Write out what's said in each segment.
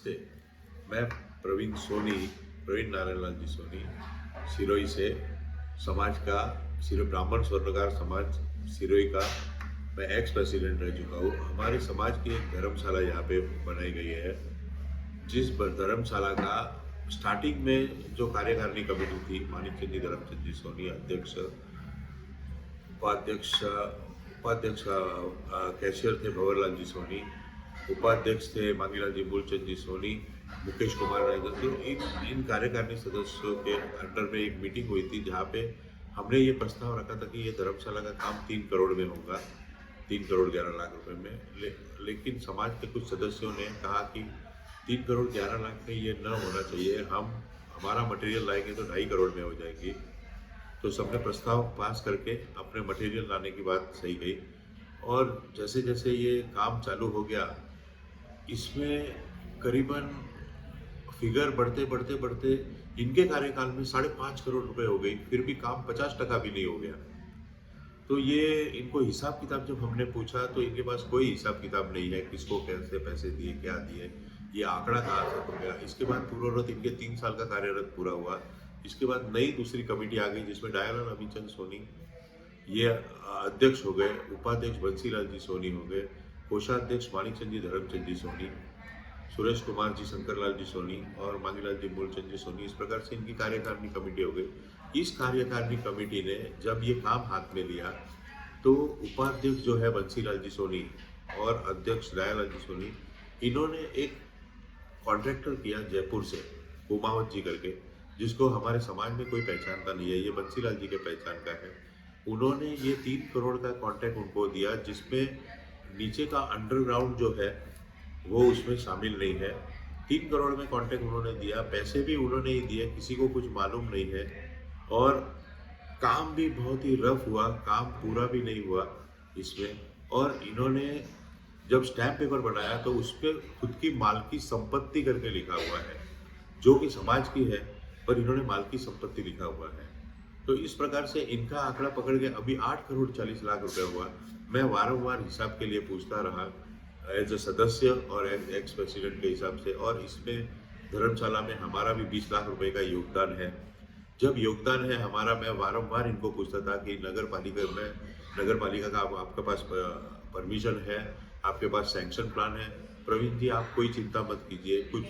नमस्ते। मैं प्रवीण नारायण लाल जी सोनी, सिरोही से समाज का सिरोही ब्राह्मण स्वर्णकार समाज सिरोही का मैं एक्स प्रेसिडेंट रह चुका हूँ। हमारे समाज की एक धर्मशाला यहाँ पे बनाई गई है, जिस धर्मशाला का स्टार्टिंग में जो कार्यकारिणी कमेटी थी, मानिक चंद जी धर्मचंद जी सोनी अध्यक्ष, उपाध्यक्ष उपाध्यक्ष कैशियर थे भंवरलाल जी सोनी, उपाध्यक्ष थे मांगीलाल जी मूलचंद जी सोनी, मुकेश कुमार राय। तो इन कार्यकारिणी सदस्यों के अंडर में एक मीटिंग हुई थी, जहाँ पे हमने ये प्रस्ताव रखा था कि ये धर्मशाला का काम 3 करोड़ में होगा, 3 करोड़ 11 लाख रुपए में। लेकिन समाज के कुछ सदस्यों ने कहा कि 3 करोड़ 11 लाख में ये न होना चाहिए, हमारा मटेरियल लाएंगे तो 2.5 करोड़ में हो जाएगी। तो सबने प्रस्ताव पास करके अपने मटेरियल लाने की बात सही गई, और जैसे जैसे ये काम चालू हो गया, इसमें करीबन फिगर बढ़ते इनके कार्यकाल में 5.5 करोड़ रुपए हो गई, फिर भी काम 50% भी नहीं हो गया। तो ये इनको हिसाब किताब जब हमने पूछा तो इनके पास कोई हिसाब किताब नहीं है, किसको कैसे पैसे दिए, क्या दिए, ये आंकड़ा कहाँ से हो गया। इसके बाद पूर्वरत इनके 3 साल का कार्यरत पूरा हुआ। इसके बाद नई दूसरी कमेटी आ गई, जिसमें दयालाल अमीचंद सोनी ये अध्यक्ष हो गए, उपाध्यक्ष बंसीलाल जी सोनी हो गए, कोषाध्यक्ष माणिकचंद जी धर्मचंद जी सोनी, सुरेश कुमार जी शंकरलाल जी सोनी और मांगीलाल जी मूलचंद जी सोनी। इस प्रकार से इनकी कार्यकारिणी कमेटी हो गई। इस कार्यकारिणी कमेटी ने जब ये काम हाथ में लिया, तो उपाध्यक्ष जो है बंसीलाल जी सोनी और अध्यक्ष दयालाल जी सोनी, इन्होंने एक कॉन्ट्रैक्टर किया जयपुर से, कुमावत जी करके, जिसको हमारे समाज में कोई पहचानता नहीं है, ये बंसीलाल जी के पहचान का है। उन्होंने ये 3 करोड़ का कॉन्ट्रैक्ट उनको दिया, जिसमें नीचे का अंडरग्राउंड जो है वो उसमें शामिल नहीं है। 3 करोड़ में कॉन्ट्रैक्ट उन्होंने दिया, पैसे भी उन्होंने ही दिए, किसी को कुछ मालूम नहीं है, और काम भी बहुत ही रफ हुआ, काम पूरा भी नहीं हुआ इसमें। और इन्होंने जब स्टैम्प पेपर बनाया तो उस पर खुद की मालकी संपत्ति करके लिखा हुआ है, जो कि समाज की है, पर इन्होंने मालकी संपत्ति लिखा हुआ है। तो इस प्रकार से इनका आंकड़ा पकड़ के अभी 8 करोड़ 40 लाख रुपए हुआ। मैं वारंवार हिसाब के लिए पूछता रहा एज ए सदस्य और एक्स प्रेसिडेंट के हिसाब से, और इसमें धर्मशाला में हमारा भी 20 लाख रुपए का योगदान है। जब योगदान है हमारा, मैं वारंवार इनको पूछता था कि नगर पालिका का आपके पास परमिशन है, आपके पास सैंक्शन प्लान है। प्रवीण जी, आप कोई चिंता मत कीजिए, कुछ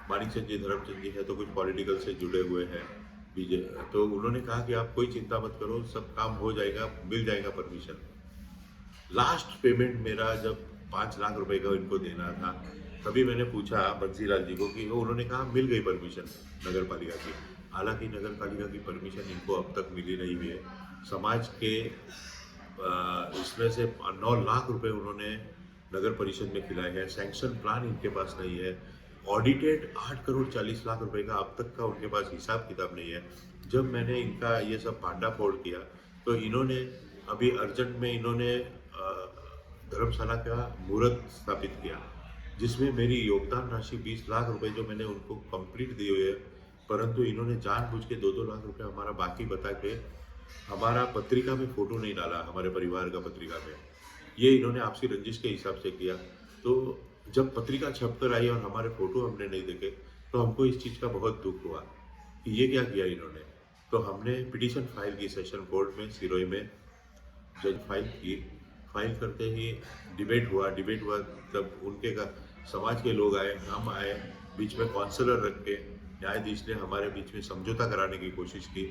माणिकचंद जी धर्मचंद जी है तो कुछ पॉलिटिकल से जुड़े हुए हैं बीजेपी, तो उन्होंने कहा कि आप कोई चिंता मत करो, सब काम हो जाएगा, मिल जाएगा परमिशन। लास्ट पेमेंट मेरा जब 5 लाख रुपए का इनको देना था, तभी मैंने पूछा बंसीलाल जी को कि उन्होंने कहा मिल गई परमिशन नगर पालिका की। हालांकि नगर पालिका की परमिशन इनको अब तक मिली नहीं हुई है। समाज के इसमें से 9 लाख रुपए उन्होंने नगर परिषद में खिलाए हैं, सैंक्शन प्लान इनके पास नहीं है, ऑडिटेड 8 करोड़ 40 लाख रुपए का अब तक का उनके पास हिसाब किताब नहीं है। जब मैंने इनका ये सब भांडाफोड़ किया, तो इन्होंने अभी अर्जेंट में इन्होंने धर्मशाला का मुहूर्त स्थापित किया, जिसमें मेरी योगदान राशि 20 लाख रुपए जो मैंने उनको कंप्लीट दी हुई है, परंतु इन्होंने जानबूझ के 2-2 लाख रुपए हमारा बाकी बता के हमारा पत्रिका में फोटो नहीं डाला, हमारे परिवार का पत्रिका में। ये इन्होंने आपसी रंजिश के हिसाब से किया। तो जब पत्रिका छप कर आई और हमारे फोटो हमने नहीं देखे, तो हमको इस चीज़ का बहुत दुख हुआ कि ये क्या किया इन्होंने। तो हमने पिटीशन फाइल की सेशन कोर्ट में सिरोही में, जज फाइल करते ही डिबेट हुआ। तब उनके का समाज के लोग आए, हम आए, बीच में काउंसलर रख के न्यायाधीश ने हमारे बीच में समझौता कराने की कोशिश की,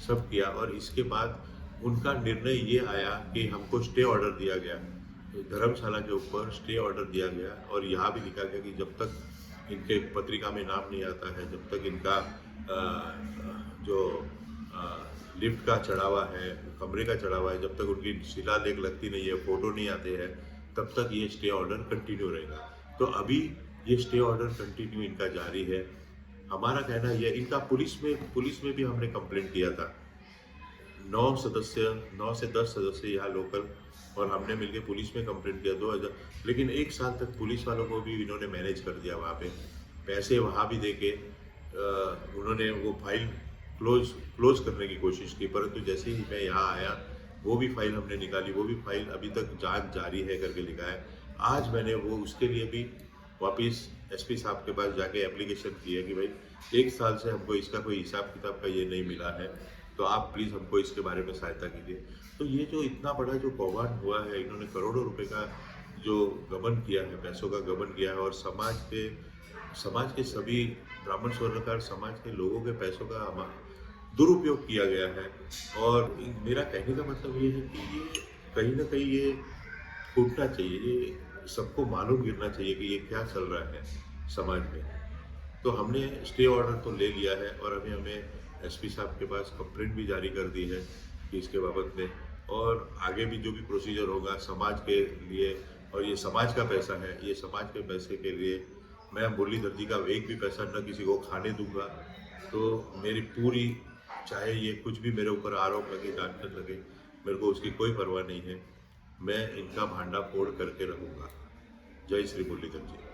सब किया, और इसके बाद उनका निर्णय ये आया कि हमको स्टे ऑर्डर दिया गया, धर्मशाला के ऊपर स्टे ऑर्डर दिया गया। और यहाँ भी लिखा गया कि जब तक इनके पत्रिका में नाम नहीं आता है, जब तक इनका जो लिफ्ट का चढ़ावा है, कमरे का चढ़ावा है, जब तक उनकी शिलालेख लगती नहीं है, फोटो नहीं आते हैं, तब तक ये स्टे ऑर्डर कंटिन्यू रहेगा। तो अभी ये स्टे ऑर्डर कंटिन्यू इनका जारी है। हमारा कहना यह, इनका पुलिस में भी हमने कंप्लेंट किया था। 9 से 10 सदस्य यहाँ लोकल और हमने मिलकर पुलिस में कंप्लेंट किया 2000, लेकिन 1 साल तक पुलिस वालों को भी इन्होंने मैनेज कर दिया। वहाँ पे पैसे वहाँ भी देके उन्होंने वो फाइल क्लोज करने की कोशिश की, परंतु जैसे ही मैं यहाँ आया, वो भी फाइल हमने निकाली, वो भी फाइल अभी तक जांच जारी है करके लिखा है। आज मैंने वो उसके लिए भी वापस एसपी साहब के पास जाके एप्लीकेशन की है कि भाई 1 साल से हमको इसका कोई हिसाब किताब का ये नहीं मिला है, तो आप प्लीज़ हमको इसके बारे में सहायता कीजिए। तो ये जो इतना बड़ा जो कौभांड हुआ है, इन्होंने करोड़ों रुपए का जो गबन किया है, पैसों का गबन किया है और समाज के सभी ब्राह्मण स्वर्णकार समाज के लोगों के पैसों का दुरुपयोग किया गया है। और मेरा कहने का मतलब ये है कि ये कहीं ना कहीं ये फूटना चाहिए, ये सबको मालूम गिरना चाहिए कि ये क्या चल रहा है समाज में। तो हमने स्टे ऑर्डर तो ले लिया है और अभी हमें एसपी साहब के पास कंप्लेंट भी जारी कर दी है कि इसके बाबत में, और आगे भी जो भी प्रोसीजर होगा समाज के लिए, और ये समाज का पैसा है, ये समाज के पैसे के लिए मैं मुरलीधर जी का एक भी पैसा न किसी को खाने दूंगा। तो मेरी पूरी, चाहे ये कुछ भी मेरे ऊपर आरोप लगे, डांटने लगे, मेरे को उसकी कोई परवाह नहीं है। मैं इनका भांडा फोड़ करके रहूँगा। जय श्री मुरलीधर जी।